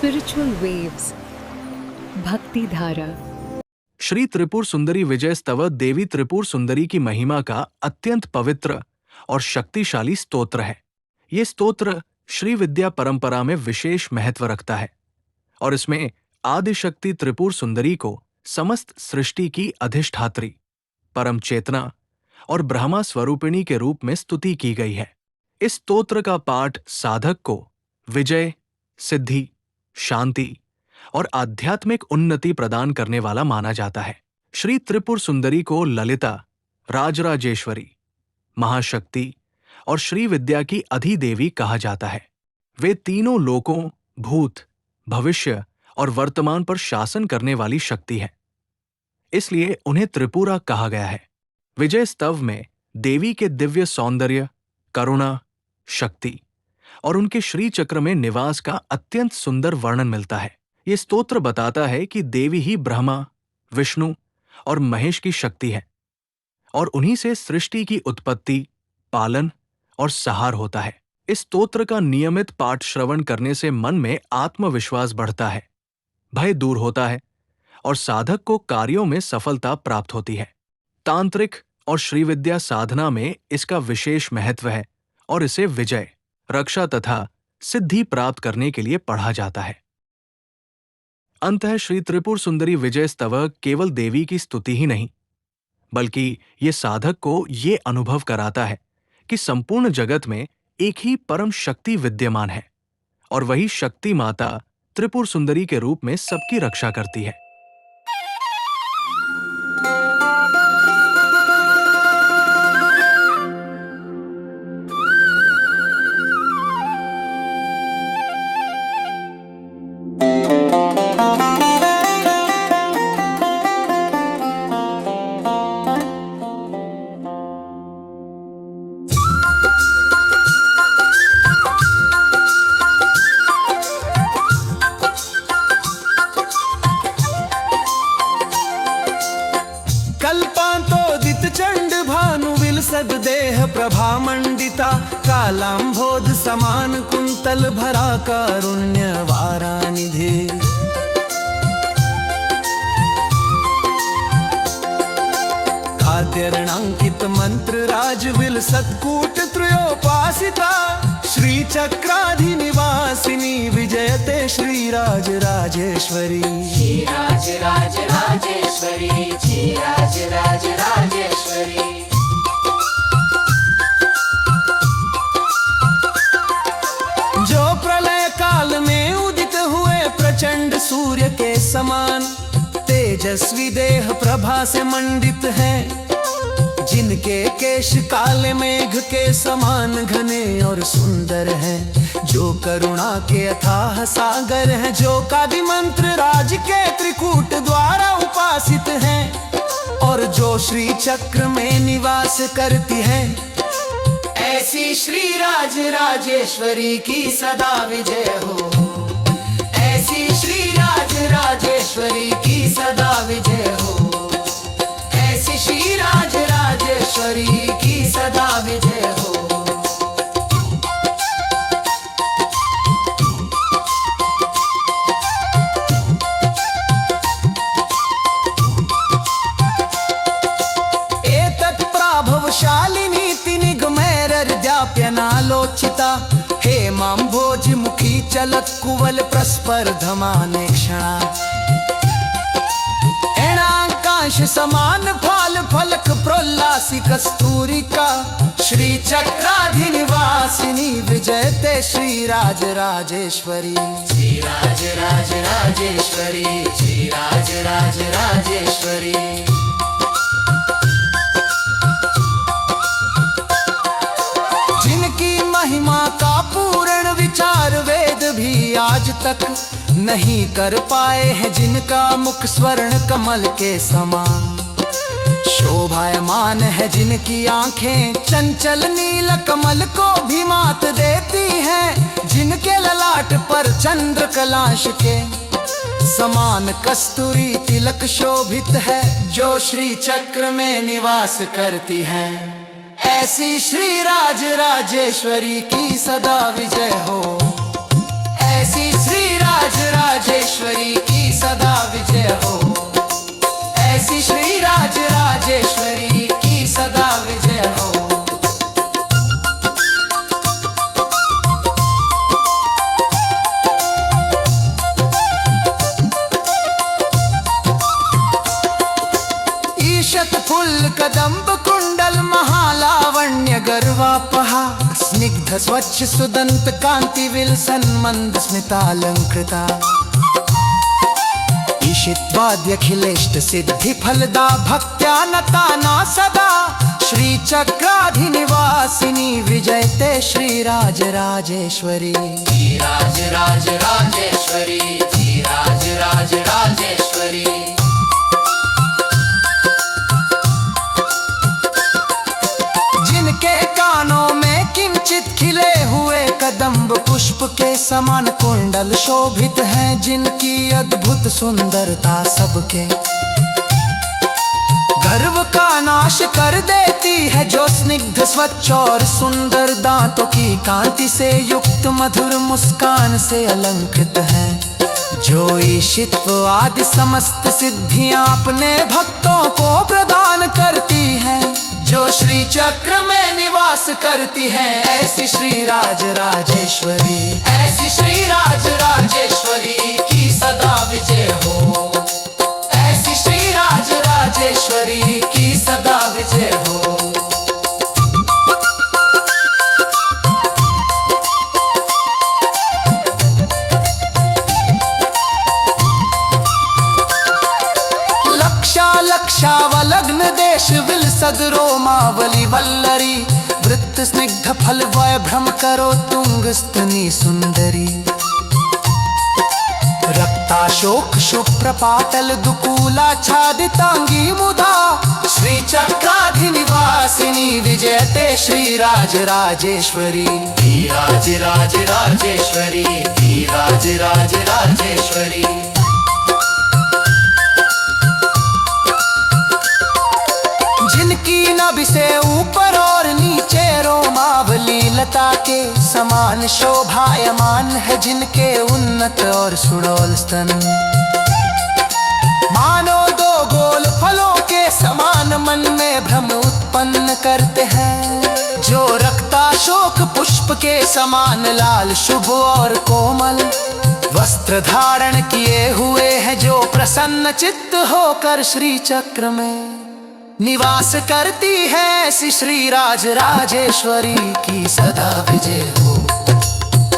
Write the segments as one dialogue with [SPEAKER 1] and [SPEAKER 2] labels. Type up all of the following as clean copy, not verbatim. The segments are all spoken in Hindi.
[SPEAKER 1] Spiritual waves. भक्ति धारा।
[SPEAKER 2] श्री त्रिपुर सुंदरी विजय स्तव देवी त्रिपुर सुंदरी की महिमा का अत्यंत पवित्र और शक्तिशाली स्तोत्र है। ये स्तोत्र श्री विद्या परंपरा में विशेष महत्व रखता है और इसमें आदिशक्ति त्रिपुर सुंदरी को समस्त सृष्टि की अधिष्ठात्री, परम चेतना और ब्रह्मा स्वरूपिणी के रूप में स्तुति की गई है। इस स्तोत्र का पाठ साधक को विजय, सिद्धि, शांति और आध्यात्मिक उन्नति प्रदान करने वाला माना जाता है। श्री त्रिपुर सुंदरी को ललिता, राजराजेश्वरी, महाशक्ति और श्री विद्या की अधिदेवी कहा जाता है। वे तीनों लोकों, भूत, भविष्य और वर्तमान पर शासन करने वाली शक्ति है, इसलिए उन्हें त्रिपुरा कहा गया है। विजय स्तव में देवी के दिव्य सौंदर्य, करुणा, शक्ति और उनके श्री चक्र में निवास का अत्यंत सुंदर वर्णन मिलता है। ये स्तोत्र बताता है कि देवी ही ब्रह्मा, विष्णु और महेश की शक्ति है और उन्हीं से सृष्टि की उत्पत्ति, पालन और सहार होता है। इस स्तोत्र का नियमित पाठ श्रवण करने से मन में आत्मविश्वास बढ़ता है, भय दूर होता है और साधक को कार्यों में सफलता प्राप्त होती है। तांत्रिक और श्रीविद्या साधना में इसका विशेष महत्व है और इसे विजय, रक्षा तथा सिद्धि प्राप्त करने के लिए पढ़ा जाता है। अंततः श्री त्रिपुर सुंदरी विजय स्तव केवल देवी की स्तुति ही नहीं, बल्कि ये साधक को ये अनुभव कराता है कि संपूर्ण जगत में एक ही परम शक्ति विद्यमान है और वही शक्ति माता त्रिपुर सुंदरी के रूप में सबकी रक्षा करती है।
[SPEAKER 3] कल्पांतोदित चंड भानु विलसद देह प्रभा मंडिता, कालांभोध समान कुंतल भरा कारुण्य वारानिधि। कात्यर्णांकित मंत्र राज विलसद कूट त्रयोपासिता, श्री चक्राधिनिवासिनी विजयते श्री राज राजेश्वरी।
[SPEAKER 4] श्री राज राज राजेश्वरी, श्री राज राज राजेश्वरी।
[SPEAKER 3] जो प्रलय काल में उदित हुए प्रचंड सूर्य के समान, तेजस्वी देह प्रभा से मंडित है, जिनके केश काले मेघ के समान घने और सुंदर हैं, जो करुणा के अथाह सागर हैं, जो कादि मंत्र राज के त्रिकूट द्वारा उपासित हैं और जो श्री चक्र में निवास करती हैं। ऐसी श्री राज राजेश्वरी की सदा विजय हो, ऐसी श्री राज राजेश्वरी की सदा विजय हो, ऐसी श्री राज राजेश्वरी की सदा विजय हो। एतत् प्राभवशालिनी तिनिगमैरर्द्याप्यनालोचिता, हेमाम्भोज मुखी चलत् कुवल प्रस्पर्धमाने क्षणा। एणाकांश समान फाल फलक प्रोल्लासी कस्तूरिका, श्री चक्राधिनिवासिनी विजयते श्री राज राजेश्वरी।
[SPEAKER 4] श्री राज राज राजेश्वरी, श्री राज राज राजेश्वरी।
[SPEAKER 3] जिनकी महिमा का पूर्ण विचार वेद भी आज तक नहीं कर पाए हैं, जिनका मुख स्वर्ण कमल के समान शोभायमान है, जिनकी आंखें चंचल नील कमल को भी मात देती हैं, जिनके ललाट पर चंद्र कलाश के समान कस्तूरी तिलक शोभित है, जो श्री चक्र में निवास करती हैं। ऐसी श्री राज राजेश्वरी की सदा विजय हो, ऐसी श्री राज कदम्ब कुंडल महालावण्य गर्वापहा स्निग्ध स्वच्छ सुदंत कांति विलसन मंद स्मितालंकृता ईशित्वाद्यखिलेष्ट सिद्धि फलदा भक्त्या नता ना सदा श्री चक्राधिनिवासिनी विजयते श्रीराज राजेश्वरी
[SPEAKER 4] धीराज राज राजेश्वरी धीराज राज राजेश्वरी
[SPEAKER 3] जिनके कानों में किंचित खिले हुए कदम्ब पुष्प के समान कुंडल शोभित हैं, जिनकी अद्भुत सुंदरता सबके गर्व का नाश कर देती है, जो स्निग्ध स्वच्छ और सुंदर दांतों की कांति से युक्त मधुर मुस्कान से अलंकृत है, जो ईशित्व आदि समस्त सिद्धियां अपने भक्तों को प्रदान करती है, जो श्री चक्र में निवास करती है, ऐसी श्री राज राजेश्वरी
[SPEAKER 4] ऐसी श्री राज राजेश्वरी की सदा विजय हो ऐसी श्री राज राजेश्वरी की सदा विजय हो
[SPEAKER 3] लक्षावलग्न देश विलसद रोमावली वल्लरी वृत्त स्निग्ध फल वय भ्रम करो तुंग स्तनी सुंदरी रक्ताशोक शुभ्रपाटल दुकूला छादितांगी मुदा श्री चक्राधिनिवासिनी विजयते श्री राज राजेश्वरी
[SPEAKER 4] धीराज राज राजेश्वरी धीराज राज राजेश्वरी
[SPEAKER 3] जिनकी नभि से ऊपर और नीचे रोमावली लता के समान शोभायमान है, जिनके उन्नत और सुडौल स्तन मानो दो गोल फलों के समान मन में भ्रम उत्पन्न करते हैं, जो रक्ताशोक पुष्प के समान लाल शुभ और कोमल वस्त्र धारण किए हुए हैं, जो प्रसन्न चित्त होकर श्री चक्र में निवास करती है, ऐसी श्री राज राजेश्वरी की सदा विजय हो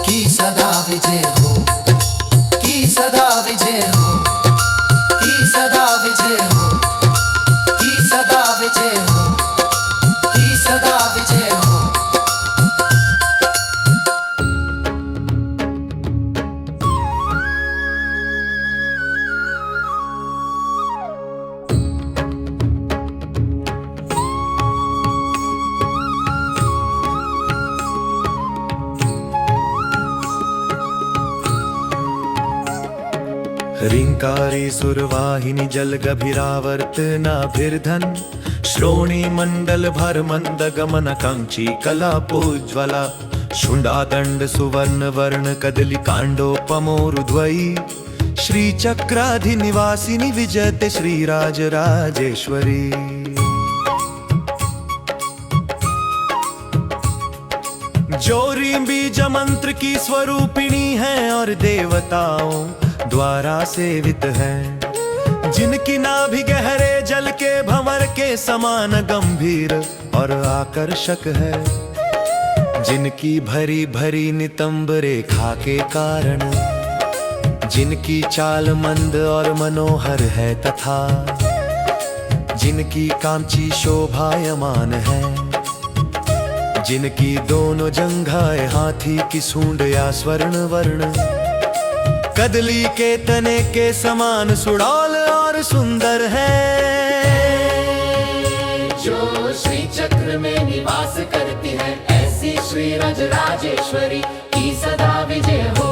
[SPEAKER 3] की सदा विजय हो की सदा विजय हो की सदा विजय हो की सदा विजय हो की सदा विजय हो
[SPEAKER 5] ह्रींकारी सुरवाहिनी जल गभीरावर्त नाभिर्धन श्रोणी मंडल भर मंद गमन कांची कलापोज्ज्वला शुंडादंड सुवर्ण वर्ण कदली कांडोपमोरुध्वयी श्री चक्राधिनिवासिनी विजयते श्री राज राजेश्वरी जोरी बीज मंत्र की स्वरूपिणी है और देवताओं द्वारा सेवित है, जिनकी नाभि गहरे जल के भंवर के समान गंभीर और आकर्षक है, जिनकी भरी भरी नितंब रेखा के कारण जिनकी चाल मंद और मनोहर है तथा जिनकी कांची शोभायमान है, जिनकी दोनों जंघाएं हाथी की सूंड या स्वर्ण वर्ण कदली के तने के समान सुडौल और सुंदर है,
[SPEAKER 4] जो श्री चक्र में निवास करती है, ऐसी श्री राज राजेश्वरी की सदा विजय हो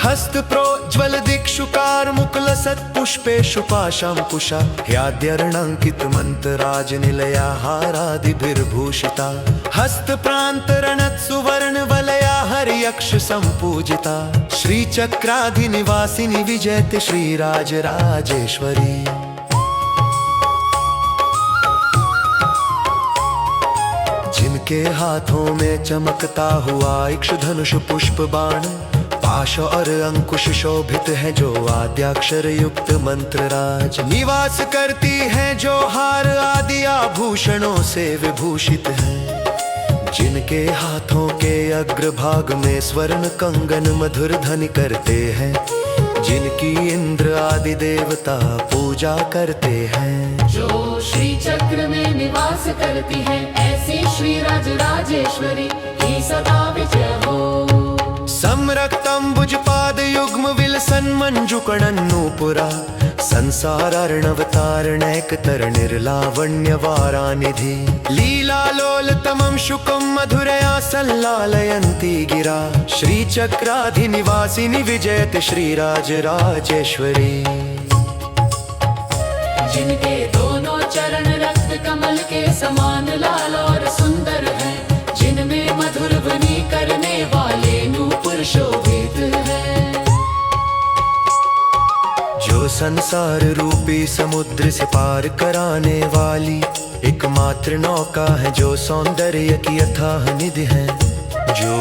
[SPEAKER 5] हस्त प्रोज्वल दिक्षुकार मुकुल सत्पुष्पेषु पाशंकुशा ह्याद्यर्णंकित मंतराज निलया हारादिभिर्भूषिता हस्त प्रांत रणत सुवर्ण वलया हरियक्ष संपूजिता श्री चक्राधिनिवासिनी विजयते श्री राज राजेश्वरी जिनके हाथों में चमकता हुआ इक्षधनुष पुष्प बाण पाश और अंकुश शोभित है जो आद्याक्षर युक्त मंत्र राज निवास करती है जो हार आदि आभूषणों से विभूषित है जिनके हाथों के अग्रभाग में स्वर्ण कंगन मधुर ध्वनि करते हैं जिनकी इंद्र आदि देवता पूजा करते हैं
[SPEAKER 4] जो श्री चक्र में निवास करती है ऐसी श्री राज राजेश्वरी की सदा विजय हो।
[SPEAKER 5] सम्रक्तंबुज पाद युग्म विलसन मंजुकणन्नूपुरा संसार अर्णवतारणैक निर्लावण्य वारानिधि लीला लोल तमं शुकं मधुरया संलालयन्ती गिरा श्रीचक्राधिनिवासिनी विजयत श्रीराज राजेश्वरी।
[SPEAKER 4] जिनके दोनों चरण रक्त कमल के समान लाल और सुंदर हैं जिनमें मधुर ध्वनि करने वाले नूपुर शोभित है
[SPEAKER 5] जो संसार रूपी समुद्र से पार कराने वाली एकमात्र नौका है जो सौंदर्य की अथाह निधि है जो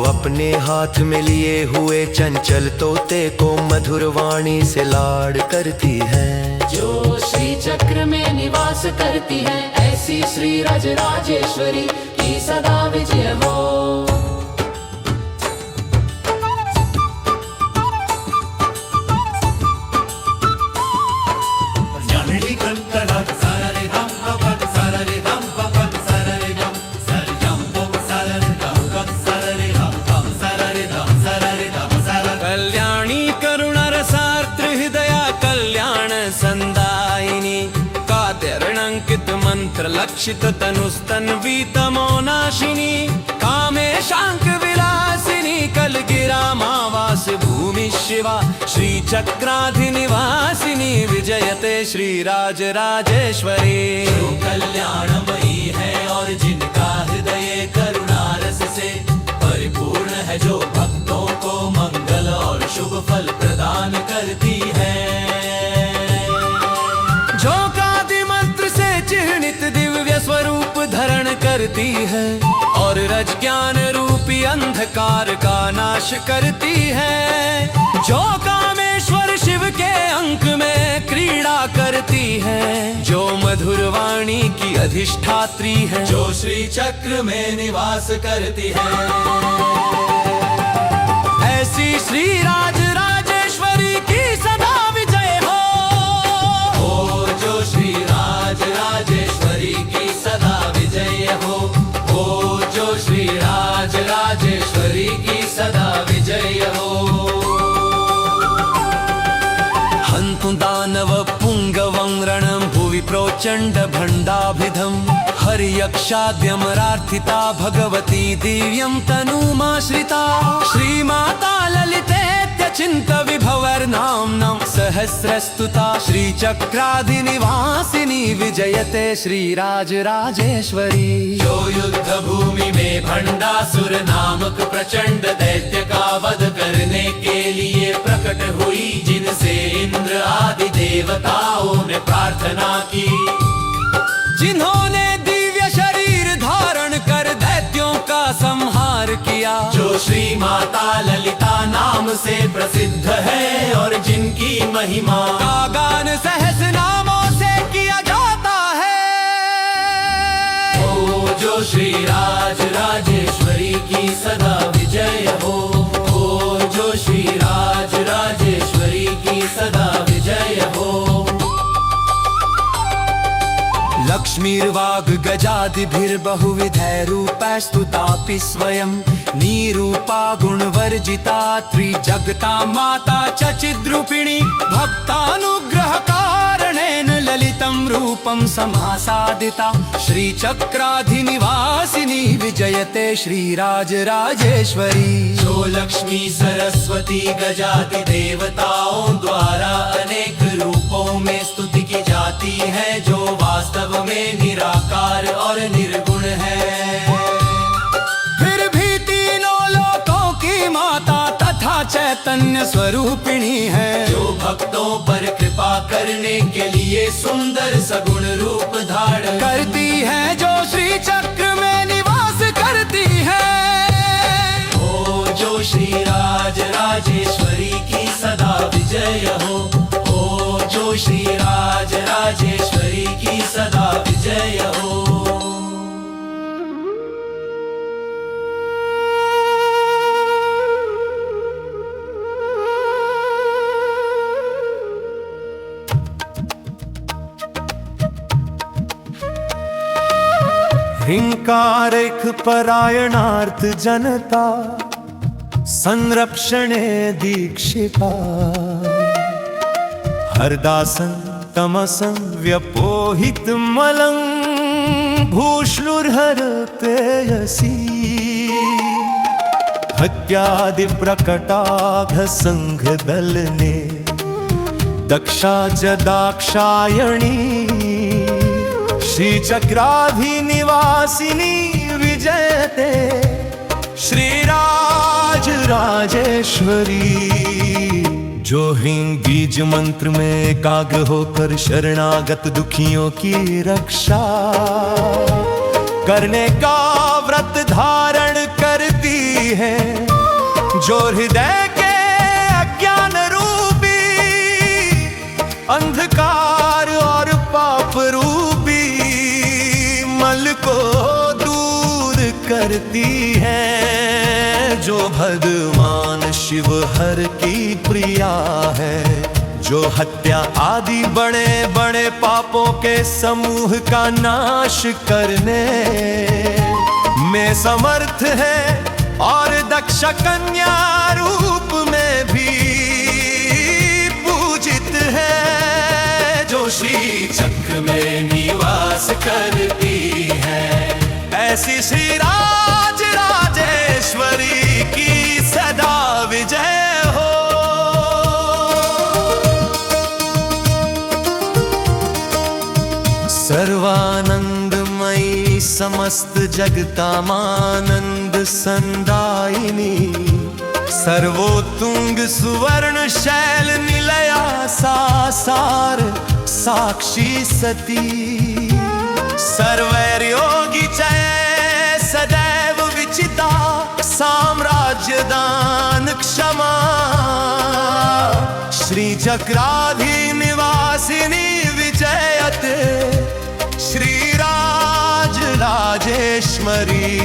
[SPEAKER 5] अपने हाथ में लिए हुए चंचल तोते को मधुर वाणी से लाड करती है
[SPEAKER 4] जो श्री चक्र में निवास करती है ऐसी श्री राज राजेश्वरी की सदा विजय हो।
[SPEAKER 3] कल्याणी करुणा रसार्द्र हृदया कल्याण संदायिनी काद्यर्णंकित मंत्र लक्षित तनुस्तन्वी तमोनाशिनी कामेशांक विलासिनी कलगिरा मावास भूमि शिवा श्री चक्राधिनिवासिनी विजयते श्री राज राजेश्वरी।
[SPEAKER 4] जो कल्याणमयी है और जिनका हृदय करुणा रस से परिपूर्ण है जो भक्तों को मंगल और शुभ फल प्रदान करती है
[SPEAKER 3] जो कादि मंत्र से चिह्नित दिव्य स्वरूप धारण करती है और रज ज्ञान रूपी अंधकार का नाश करती है जो कामेश्वर शिव के अंक में क्रीड़ा करती है जो मधुर वाणी की अधिष्ठात्री है
[SPEAKER 4] जो श्री चक्र में निवास करती है
[SPEAKER 3] ऐसी श्री राज राजेश्वरी की सदा विजय हो।
[SPEAKER 4] जो श्री राज राजेश्वरी की सदा विजय हो जो श्री राज राजेश्वरी की सदा विजय हो।
[SPEAKER 3] हन्तु दानव पुंगवं रणं भुवि प्रोचण्ड भण्डाभिधम् हर्यक्षाद्यमरार्थिता भगवती दिव्यं तनुमाश्रिता श्रीमाता ललितेत्यचिन्त विभवर्नाम्नं सहस्रस्तुता श्रीचक्राधिनिवासिनी विजयते श्रीराज राजेश्वरी।
[SPEAKER 4] जो युद्ध भूमि में भंडासुर नामक प्रचंड दैत्य का वध करने के लिए प्रकट हुई जिनसे इंद्र आदि देवताओं ने प्रार्थना की
[SPEAKER 3] जिन्होंने दिव्य शरीर धारण कर दैत्यों का संहार किया
[SPEAKER 4] जो श्री माता ललिता नाम से प्रसिद्ध है और जिनकी महिमा
[SPEAKER 3] का गान सहस नामों से किया जाता है
[SPEAKER 4] जो श्री राज राजेश्वरी की सदा विजय हो जो श्री राज राजेश्वरी की सदा विजय हो।
[SPEAKER 3] लक्ष्मीर्वाग् गजादिभिर्बहुविधैः रूपैस्तुतापि स्वयं निरूपा गुणवर्जिता त्रिजगता माता च चिद्रूपिणी भक्तानुग्रह कारणेन ललितं रूपं समासादिता श्रीचक्राधिनिवासिनी विजयते श्रीराज राजेश्वरी।
[SPEAKER 4] जो लक्ष्मी सरस्वती गजाति देवताओं द्वारा अनेक रूपों में स्तुति की जाती है जो वास्तव में निराकार और निर्गुण है
[SPEAKER 3] फिर भी तीनों लोकों की माता तथा चैतन्य स्वरूपिणी है
[SPEAKER 4] जो भक्तों पर कृपा करने के लिए सुंदर सगुण रूप धारण
[SPEAKER 3] करती है जो श्री चक्र में निवास करती है
[SPEAKER 4] जो श्री राज राजेश्वरी की सदा विजय हो। ओ जो श्री राज राजेश्वरी की सदा विजय हो।
[SPEAKER 5] हिंकारैक परायणार्थ जनता संरक्षणे दीक्षिता हरदासं तमसं व्यपोहित मलं भूष्णुर्हरतेयसी हत्यादि प्रकटाघ संघ दल ने दक्षा च दाक्षायणी श्रीचक्राधिनिवासिनी विजयते श्रीराज राजेश्वरी। जो हिंग बीज मंत्र में एकाग्र होकर शरणागत दुखियों की रक्षा करने का व्रत धारण करती है। जो हृदय के अज्ञान रूपी अंधकार और पाप रूपी मल को दूर करती है। जो भगवान शिव हर की प्रिया है। जो हत्या आदि बड़े बड़े पापों के समूह का नाश करने में समर्थ है और दक्ष कन्या रूप में भी पूजित है। जो श्री चक्र में निवास करती है ऐसी श्री राज राजेश्वरी की सदा विजय हो। सर्वानंदमयी समस्त जगतामानंद संदायिनी सर्वोत्तुंग सुवर्ण शैल निलया सासार साक्षी सती सर्वैर्योगी चय सदैव विचिता साम्राज्य दान क्षमा श्री चक्राधिनिवासिनी विजयते श्री राज राजेश्वरी।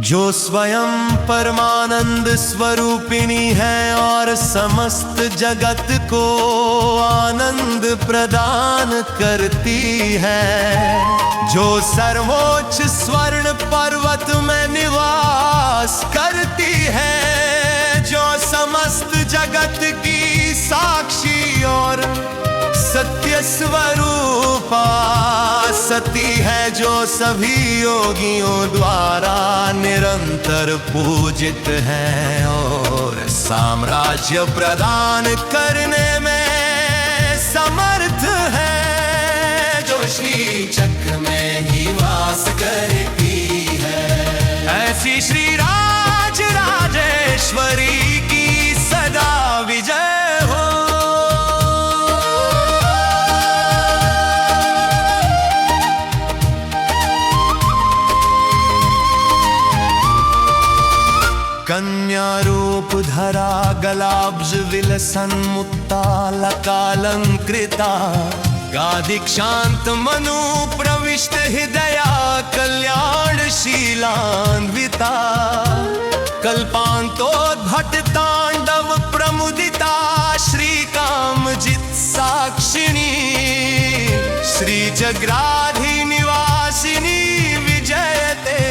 [SPEAKER 5] जो स्वयं परमानंद स्वरूपिणी है और समस्त जगत को आनंद प्रदान करती है। जो सर्वोच्च स्वर्ण पर्वत में निवास करती है। जो समस्त जगत की साक्षी और सत्य स्वरूपा सती है। जो सभी योगियों द्वारा निरंतर पूजित है और साम्राज्य प्रदान करने में समर्थ है। जो श्री चक्र में निवास करती है ऐसी श्री राज राजेश्वरी की सदा विजय हो। कन्या रूप धरा गलाब्ज विलसन मुक्तालकालंकृता गादिक्षांत मनु प्रविष्ट हृदया कल्याणशीलान्विता कल्पांतोद्भट तांडव प्रमुदिता श्री कामजित साक्षिणी श्री जग्राधिनिवासिनी विजयते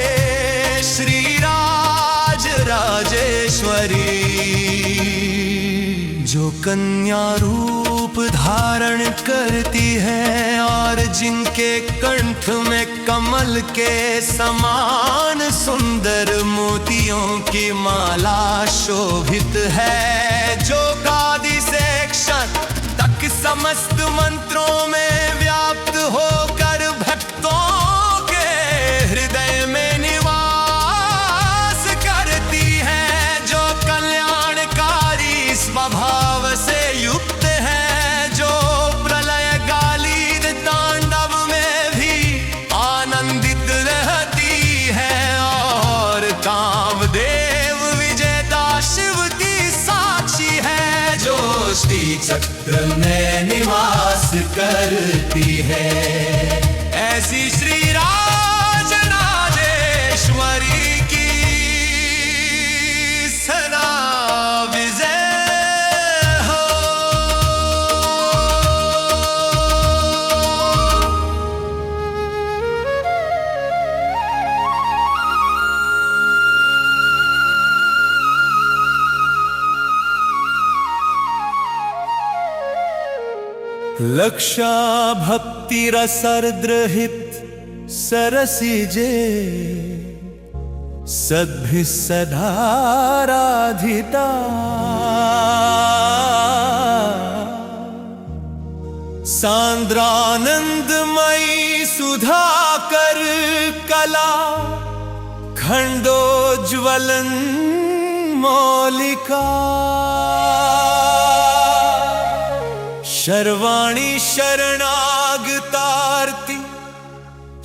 [SPEAKER 5] श्री राज राजेश्वरी। जो कन्या रूप धारण करती है और जिनके कंठ में कमल के समान सुंदर मोतियों की माला शोभित है। जो गादि से क्षण तक समस्त मंत्रों में व्याप्त होकर भक्तों के हृदय में निवास करती है। जो कल्याणकारी स्वभाव से युक्त है। जो प्रलय गालिद तांडव में भी आनंदित रहती है और
[SPEAKER 4] श्री चक्र में निवास करती है।
[SPEAKER 5] ऐसी श्री राज राजेश्वरी की सदा विजय हो।
[SPEAKER 3] लक्षा भक्ति रसर्द्रहित सरसिजे सद्भिः सदाराधिता। सांद्रानंदमयी सुधाकर कला खंडोज्वलन मौलिका। शर्वाणी शरणागतार्ति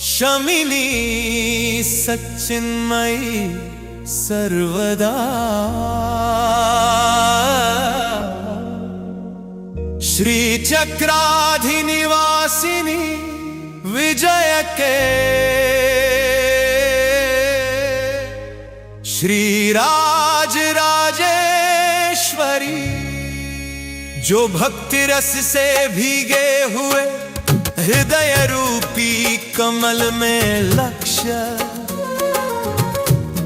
[SPEAKER 3] शमिनी सच्चिन्मयी सर्वदा। श्री चक्राधिनिवासिनी विजय के श्री राज राजेश्वरी। जो भक्ति रस से भीगे हुए हृदय रूपी कमल में लक्ष्य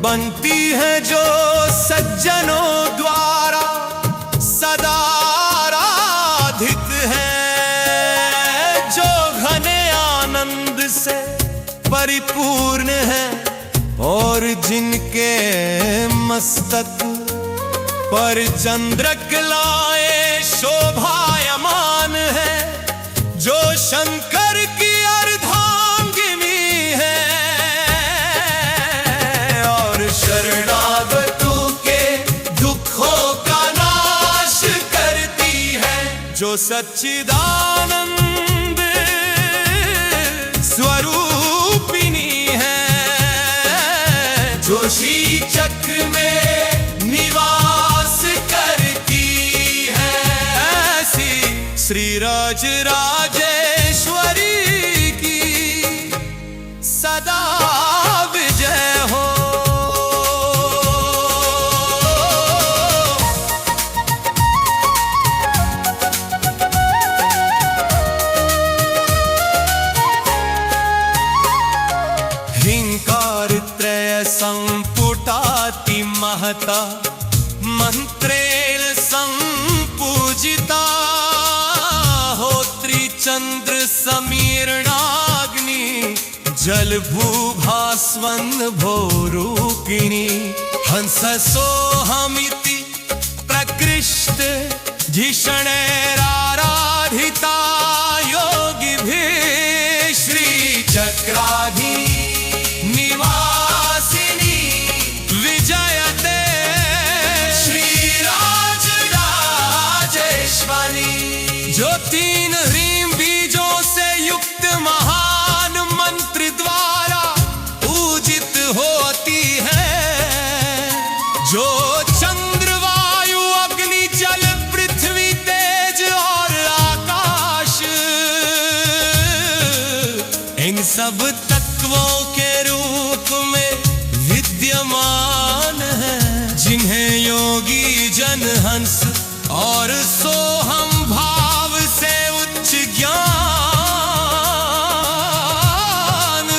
[SPEAKER 3] बनती है, जो सज्जनों द्वारा सदा आराधित है। जो घने आनंद से परिपूर्ण है और जिनके मस्तक पर चंद्रकलाएं शोभायमान है। जो शंकर की अर्धांगिनी है और शरणागतों के दुखों का नाश करती है। जो सच्चिदानंद स्वरूपिणी है। जो श्री चक्र में निवास करती है। ऐसी श्री राज राजेश्वरी की सदा विजय हो। हिंकार त्रय संपुटाति महता मंत्रेण संपूजिता। होत्री चंद्र समीरणाग्नि जल भूभास्वन भोरूपिणी। हंस सोहमिति प्रकृष्ट धिषणैराराधिता। योगिभिः श्री चक्राधि निवासिनी विजयते श्री राज राजेश्वरी। जो तीन ह्रीं बीजों से युक्त महान मंत्र द्वारा पूजित होती है। जो चंद्र वायु अग्नि जल पृथ्वी तेज और आकाश इन सब तत्वों के रूप में विद्यमान है। जिन्हें योगी जन हंस और सोहम भाव से उच्च ज्ञान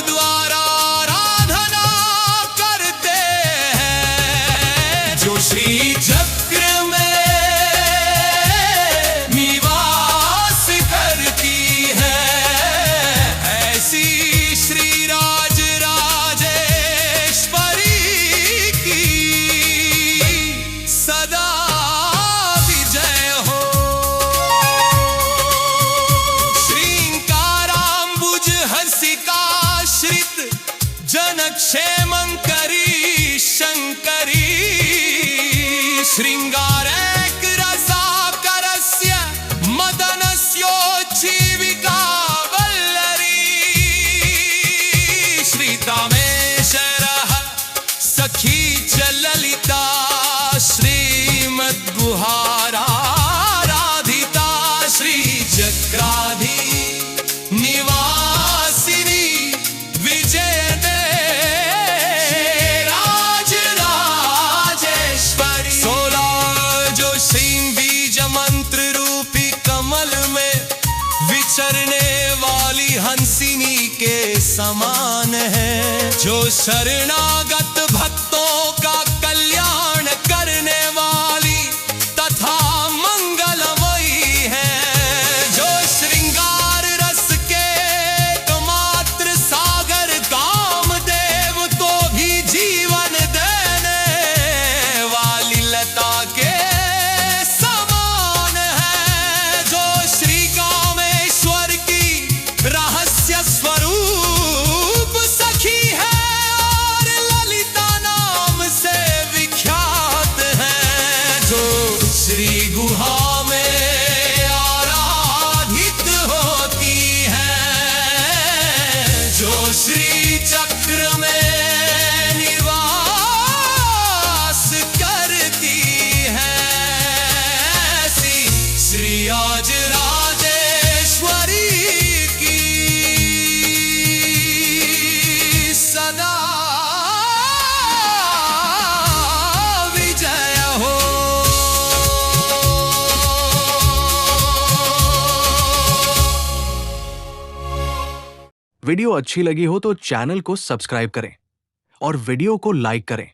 [SPEAKER 3] द्वारा आराधना करते हैं। जो श्री चक्र में निवास करती है। ऐसी श्री राज राजेश्वरी की सदा विजय हो। श्रींकाराम्बुज हर्षिकाश्रित जनक्षेमंकरी शंकरी। श्रृंगारैक रसाकरस्य मदनस्योच्छीविका वल्लरी। श्रीतामेशरः सखी च ललिता श्रीमद्गुहाराराधिता। समान है। जो शरणागत भक्तों का कल्याण करने वाली तथा मंगलमयी है। जो श्रृंगार रस के एकमात्र सागर कामदेव को भी जीवन देने वाली लता के समान है। जो श्री कामेश्वर की रहस्य स्वरूप सखी है और ललिता नाम से विख्यात है। जो श्री गुहा में आराधित होती है। जो श्री चक्र में निवास करती है। ऐसी श्री आज राजेश्वरी की सदा विजय हो।
[SPEAKER 2] वीडियो अच्छी लगी हो तो चैनल को सब्सक्राइब करें और वीडियो को लाइक करें।